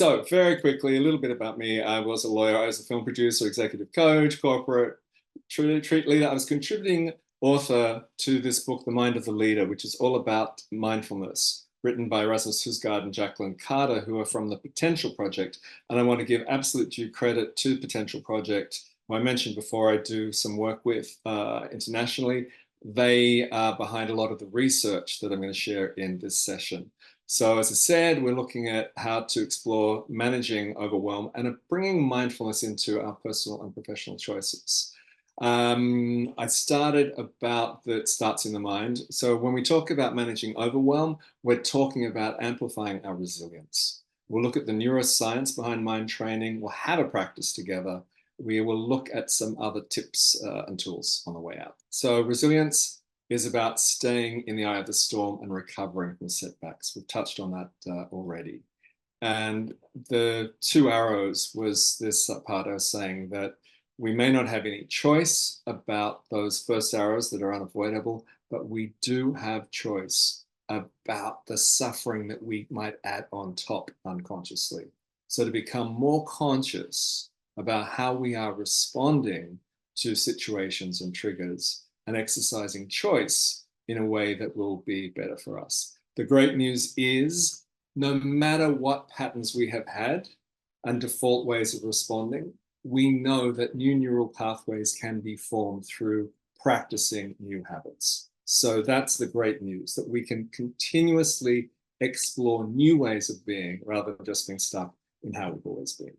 So very quickly, a little bit about me. I was a lawyer. I was a film producer, executive coach, corporate treat leader. I was contributing author to this book, The Mind of the Leader, which is all about mindfulness, written by Rasmus Husgaard and Jacqueline Carter, who are from the Potential Project. And I want to give absolute due credit to Potential Project, who I mentioned before I do some work with internationally. They are behind a lot of the research that I'm going to share in this session. So as I said, we're looking at how to explore managing overwhelm and bringing mindfulness into our personal and professional choices. I started about that starts in the mind. So when we talk about managing overwhelm, we're talking about amplifying our resilience. We'll look at the neuroscience behind mind training. We'll have a practice together. We will look at some other tips and tools on the way out. So resilience is about staying in the eye of the storm and recovering from setbacks. We've touched on that already. And the two arrows was this part I was saying that we may not have any choice about those first arrows that are unavoidable, but we do have choice about the suffering that we might add on top unconsciously. So to become more conscious about how we are responding to situations and triggers and exercising choice in a way that will be better for us. The great news is no matter what patterns we have had and default ways of responding, we know that new neural pathways can be formed through practicing new habits. So that's the great news, that we can continuously explore new ways of being rather than just being stuck in how we've always been.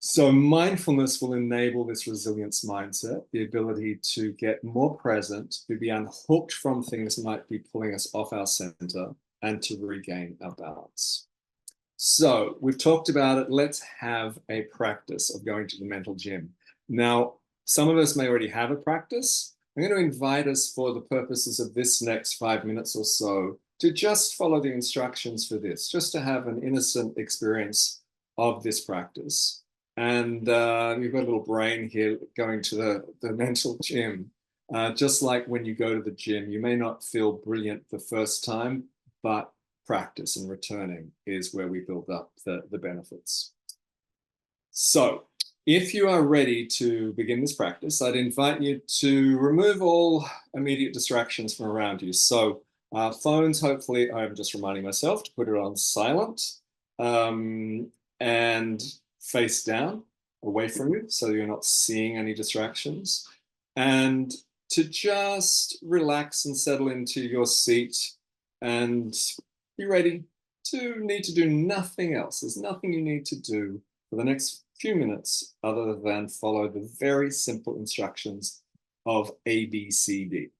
So mindfulness will enable this resilience mindset, the ability to get more present, to be unhooked from things that might be pulling us off our center, and to regain our balance. So we've talked about it. Let's have a practice of going to the mental gym. Now, some of us may already have a practice. I'm going to invite us for the purposes of this next 5 minutes or so to just follow the instructions for this, just to have an innocent experience of this practice. And you've got a little brain here going to the mental gym. Just like when you go to the gym, you may not feel brilliant the first time, but practice and returning is where we build up the benefits. So if you are ready to begin this practice, I'd invite you to remove all immediate distractions from around you. So phones, hopefully, I'm just reminding myself to put it on silent and face down away from you so you're not seeing any distractions, and to just relax and settle into your seat and be ready to need to do nothing else. There's nothing you need to do for the next few minutes other than follow the very simple instructions of ABCD.